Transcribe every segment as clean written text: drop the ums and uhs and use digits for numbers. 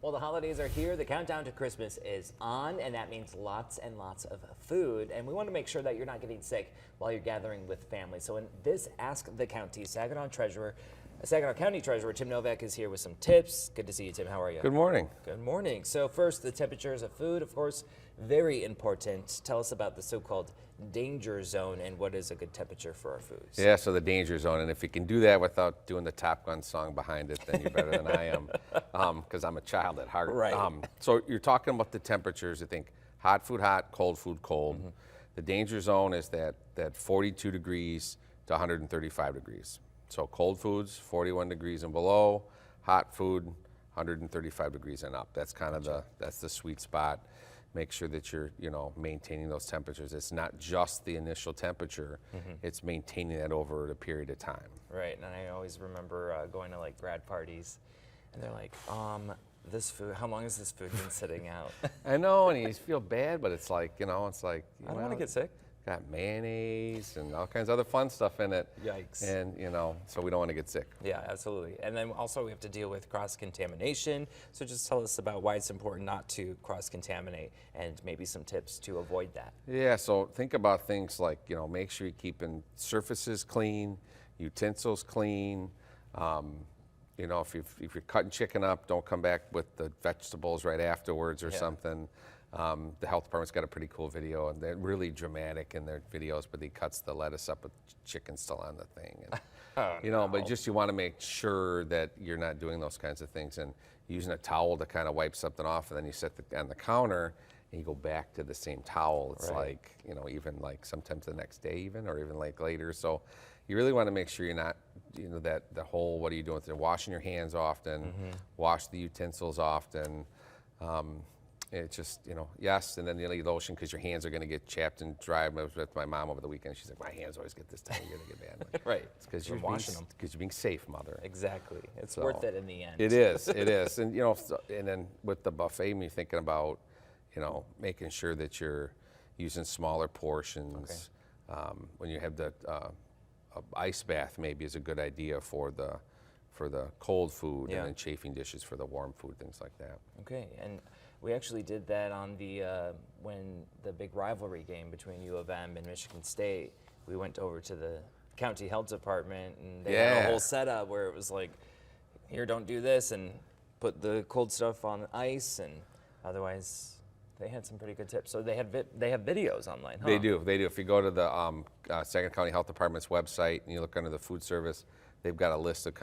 Well, the holidays are here. The countdown to Christmas is on, and that means lots and lots of food. And we want to make sure that you're not getting sick while you're gathering with family. So in this Ask the County, Saginaw County Treasurer Tim Novak is here with some tips. Good to see you, Tim. How are you? Good morning. Good morning. So first, the temperatures of food, of course, very important. Tell us about the so-called danger zone and what is a good temperature for our foods. Yeah, so the danger zone, and if you can do that without doing the Top Gun song behind it, then you're better than I am, because I'm a child at heart. Right. So you're talking about the temperatures. I think hot food hot, cold food cold. Mm-hmm. The danger zone is that 42 degrees to 135 degrees. So cold foods, 41 degrees and below. Hot food, 135 degrees and up. That's kind of that's the sweet spot. Make sure that you're, maintaining those temperatures. It's not just the initial temperature, it's maintaining that over a period of time. Right, and I always remember going to like grad parties, and they're like, this food, how long has this food been sitting out? I know, and you feel bad, but it's like, I don't want to get sick. Got mayonnaise and all kinds of other fun stuff in it. Yikes. And, so we don't want to get sick. Yeah, absolutely. And then also we have to deal with cross-contamination. So just tell us about why it's important not to cross-contaminate and maybe some tips to avoid that. Yeah, so think about things like, make sure you're keeping surfaces clean, utensils clean. If you're cutting chicken up, don't come back with the vegetables right afterwards or something. The health department's got a pretty cool video, and they're really dramatic in their videos, but he cuts the lettuce up with chicken still on the thing. And, but just you want to make sure that you're not doing those kinds of things, and using a towel to kind of wipe something off, and then you set on the counter, and you go back to the same towel. It's like, even like sometimes the next day even, or even like later. So you really want to make sure you're not, that the whole, what are you doing with it? Washing your hands often, wash the utensils often. It's just, yes, and then you need lotion because your hands are going to get chapped and dry. I was with my mom over the weekend. She's like, my hands always get this time of year to get bad. Like, right. It's because you're washing them. Because you're being safe, mother. Exactly. It's worth it in the end. It is. It is. And, and then with the buffet, you're thinking about, making sure that you're using smaller portions. Okay. When you have the ice bath, maybe is a good idea for the cold food, and then chafing dishes for the warm food, things like that. Okay. And we actually did that on the when the big rivalry game between U of M and Michigan State. We went over to the county health department, and they had a whole setup where it was like, here, don't do this, and put the cold stuff on ice, and otherwise they had some pretty good tips. So they have videos online, huh? They do. If you go to the Saginaw County Health Department's website and you look under the food service, they've got a list of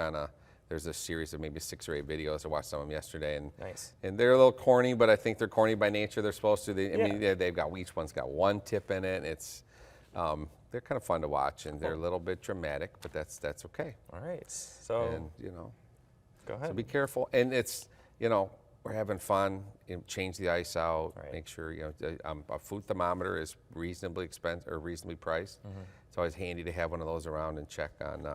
there's a series of maybe 6 or 8 videos. I watched some of them yesterday, and nice. And they're a little corny, but I think they're corny by nature. They're supposed to. They've got each one's got one tip in it. It's they're kind of fun to watch, and they're a little bit dramatic, but that's okay. All right. So go ahead. So be careful, and it's we're having fun. Change the ice out. Right. Make sure a food thermometer is reasonably expensive or reasonably priced. It's always handy to have one of those around and check on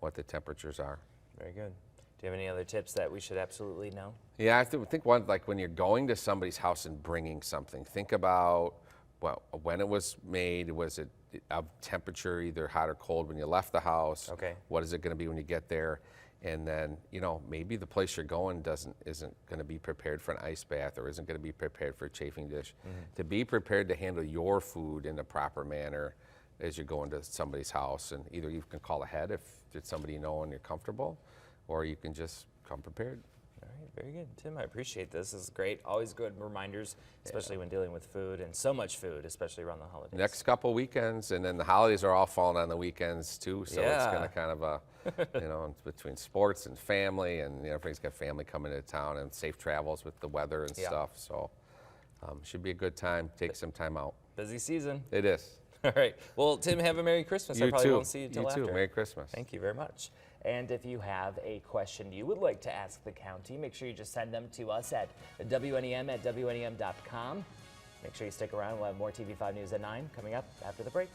what the temperatures are. Very good. Do you have any other tips that we should absolutely know? Yeah, I think one, like when you're going to somebody's house and bringing something, think about when it was made. Was it of temperature, either hot or cold, when you left the house? Okay. What is it going to be when you get there? And then, maybe the place you're going isn't going to be prepared for an ice bath, or isn't going to be prepared for a chafing dish. To be prepared to handle your food in a proper manner as you're going to somebody's house, and either you can call ahead if it's somebody you know and you're comfortable, or you can just come prepared. All right, very good. Tim, I appreciate this. This is great. Always good reminders, especially when dealing with food, and so much food, especially around the holidays. Next couple weekends, and then the holidays are all falling on the weekends too, so it's going to kind of it's between sports and family, and everybody's got family coming into town, and safe travels with the weather and stuff, so should be a good time. Take some time out. Busy season. It is. All right. Well, Tim, have a Merry Christmas. I probably won't see you till after. You too. Merry Christmas. Thank you very much. And if you have a question you would like to ask the county, make sure you just send them to us at WNEM@WNEM.com. Make sure you stick around. We'll have more TV5 News at 9 coming up after the break.